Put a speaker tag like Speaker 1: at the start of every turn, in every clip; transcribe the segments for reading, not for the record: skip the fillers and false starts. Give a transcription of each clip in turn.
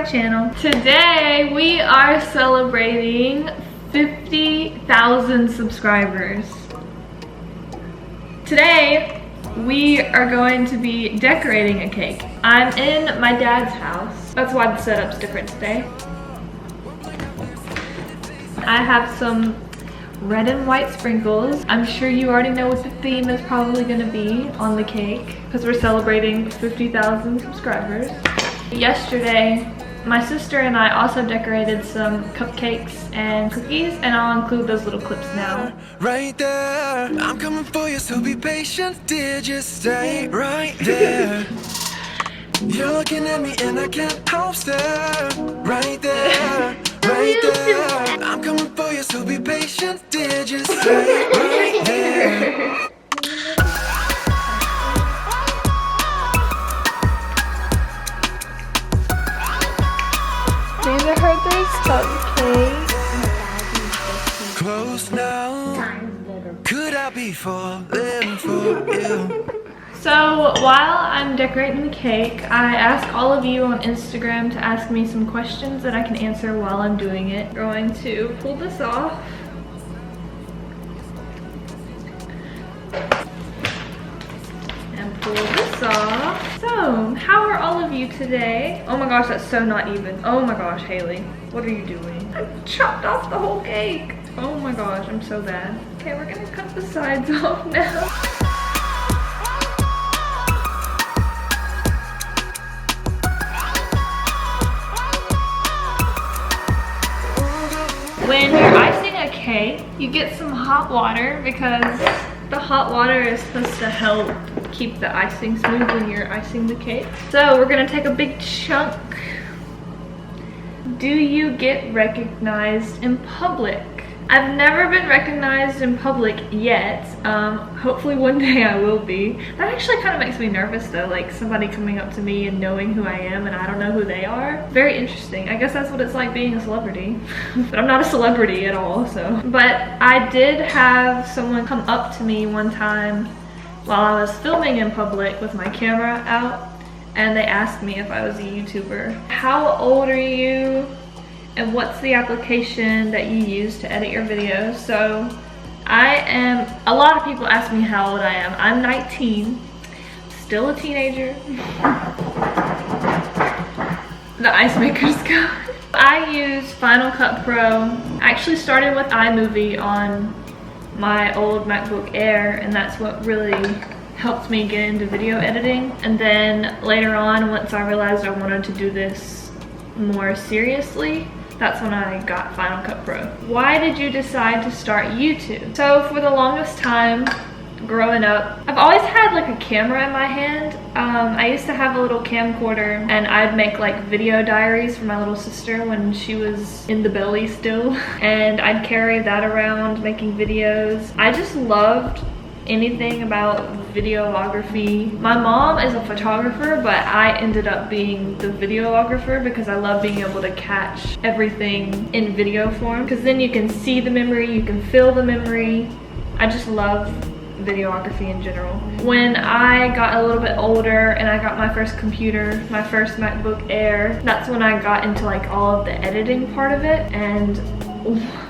Speaker 1: channel. Today we are celebrating 50,000 subscribers. Today we are going to be decorating a cake. I'm in my dad's house. That's why the setup's different today. I have some red and white sprinkles. I'm sure you already know what the theme is probably gonna be on the cake because we're celebrating 50,000 subscribers. Yesterday, my sister and I also decorated some cupcakes and cookies, and I'll include those little clips now.
Speaker 2: Right there, I'm coming for you, so be patient, dear, just stay right there. You're looking at me and I can't help stare. Right there, right there, I'm coming for you, so be patient, dear, just stay right there.
Speaker 1: These are her three cupcakes.
Speaker 2: Close now, could I be falling for you?
Speaker 1: So while I'm decorating the cake, I ask all of you on Instagram to ask me some questions that I can answer while I'm doing it. I'm going to pull this off. And pull this off. So, how are all of you today? Oh my gosh, that's so not even. Oh my gosh, Haley, what are you doing? I chopped off the whole cake. Oh my gosh, I'm so bad. Okay, we're gonna cut the sides off now. When you're icing a cake, you get some hot water because the hot water is supposed to help keep the icing smooth when you're icing the cake. So we're gonna take a big chunk. Do you get recognized in public? I've never been recognized in public yet. Hopefully one day I will be. That actually kind of makes me nervous though, like somebody coming up to me and knowing who I am and I don't know who they are. Very interesting. I guess that's what it's like being a celebrity. But I'm not a celebrity at all, so. But I did have someone come up to me one time while I was filming in public with my camera out, and they asked me if I was a YouTuber. How old are you? And what's the application that you use to edit your videos? So I am, a lot of people ask me how old I am. I'm 19, still a teenager. The ice maker's gone. I use Final Cut Pro. I actually started with iMovie on my old MacBook Air, and that's what really helped me get into video editing. And then later on, once I realized I wanted to do this more seriously, that's when I got Final Cut Pro. Why did you decide to start YouTube? So for the longest time growing up, I've always had like a camera in my hand. I used to have a little camcorder, and I'd make like video diaries for my little sister when she was in the belly still. And I'd carry that around making videos. I just loved anything about videography. My mom is a photographer, but I ended up being the videographer because I love being able to catch everything in video form, because then you can see the memory, you can feel the memory. I just love videography in general. When I got a little bit older and I got my first computer, my first MacBook Air, that's when I got into like all of the editing part of it. And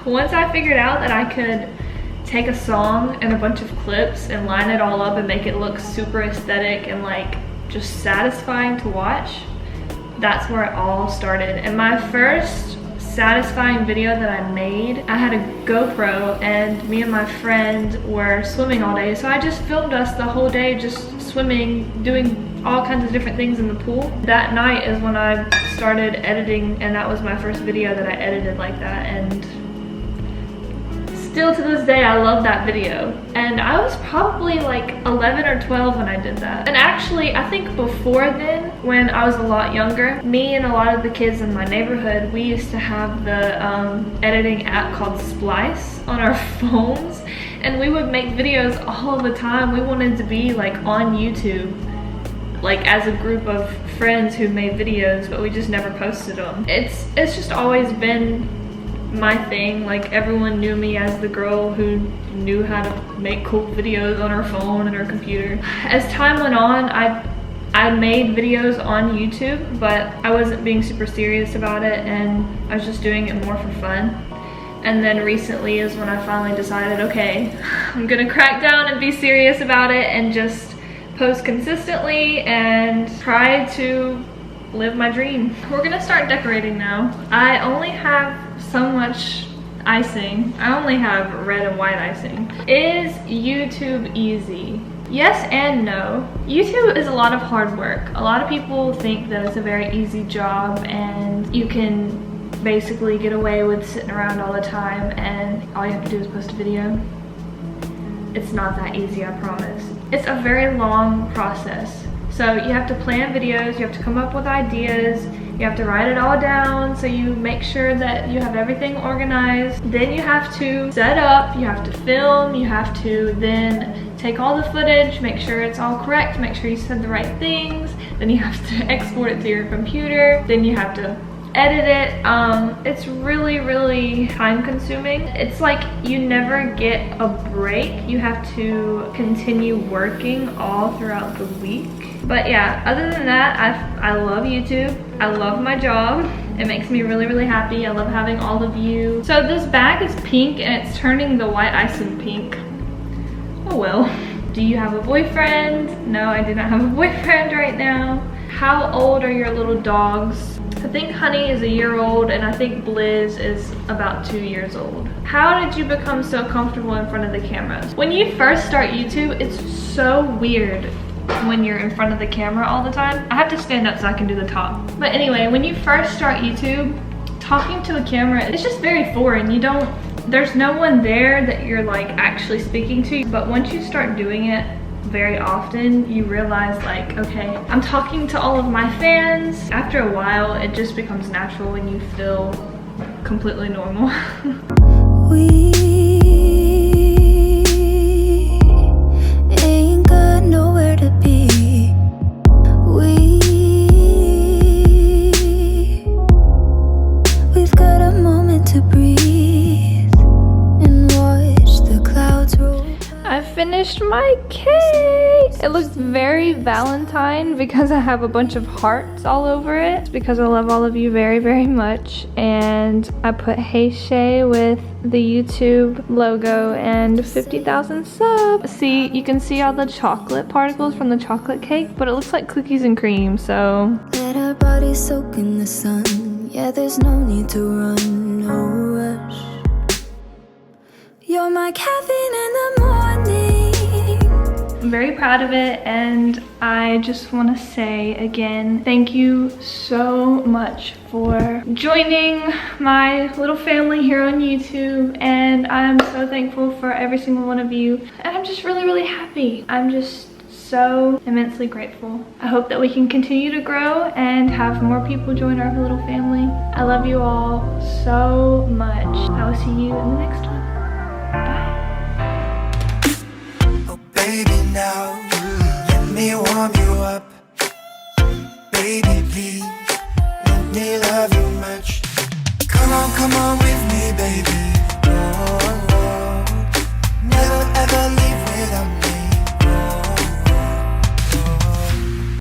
Speaker 1: once I figured out that I could take a song and a bunch of clips and line it all up and make it look super aesthetic and like just satisfying to watch, that's where it all started. And my first satisfying video that I made, I had a GoPro and me and my friend were swimming all day, so I just filmed us the whole day just swimming, doing all kinds of different things in the pool. That night is when I started editing, and that was my first video that I edited like that. And still to this day, I love that video. And I was probably like 11 or 12 when I did that. And actually, I think before then, when I was a lot younger, me and a lot of the kids in my neighborhood, we used to have the editing app called Splice on our phones. And we would make videos all the time. We wanted to be like on YouTube, like as a group of friends who made videos, but we just never posted them. It's just always been my thing. Like everyone knew me as the girl who knew how to make cool videos on her phone and her computer. As time went on, I I made videos on YouTube, but I wasn't being super serious about it, and I was just doing it more for fun. And then recently is when I finally decided, okay, I'm gonna crack down and be serious about it and just post consistently and try to live my dream. We're gonna start decorating now. I only have so much icing. I only have red and white icing. Is YouTube easy? Yes and no. YouTube is a lot of hard work. A lot of people think that it's a very easy job and you can basically get away with sitting around all the time and all you have to do is post a video. It's not that easy, I promise. It's a very long process. So you have to plan videos, you have to come up with ideas, you have to write it all down so you make sure that you have everything organized. Then you have to set up, you have to film, you have to then take all the footage, make sure it's all correct, make sure you said the right things. Then you have to export it to your computer. Then you have to edit it. It's really, really time consuming. It's like you never get a break. You have to continue working all throughout the week. But yeah, other than that, I love YouTube. I love my job. It makes me really, really happy. I love having all of you. So this bag is pink and it's turning the white icing pink. Oh well. Do you have a boyfriend? No, I do not have a boyfriend right now. How old are your little dogs? I think Honey is 1 year old and I think Blizz is about 2 years old. How did you become so comfortable in front of the cameras? When you first start YouTube, it's so weird when you're in front of the camera all the time. I have to stand up so I can do the talk. But anyway, when you first start YouTube, talking to a camera, it's just very foreign. There's no one there that you're like actually speaking to. But once you start doing it very often, you realize like, okay, I'm talking to all of my fans. After a while, it just becomes natural and you feel completely normal.
Speaker 3: We ain't got nowhere to be. We've got a moment to breathe and watch the clouds roll.
Speaker 1: I finished my cake. It looks very Valentine because I have a bunch of hearts all over it. It's because I love all of you very, very much. And I put Hey Shay with the YouTube logo and 50,000 subs. See, you can see all the chocolate particles from the chocolate cake, but it looks like cookies and cream, so.
Speaker 3: Let our bodies soak in the sun. Yeah, there's no need to run, no rush. You're my caffeine in the morning.
Speaker 1: I'm very proud of it, and I just want to say again, thank you so much for joining my little family here on YouTube, and I'm so thankful for every single one of you, and I'm just really, really happy. I'm just so immensely grateful. I hope that we can continue to grow and have more people join our little family. I love you all so much. I will see you in the next one.
Speaker 2: Baby, now let me warm you up. Baby,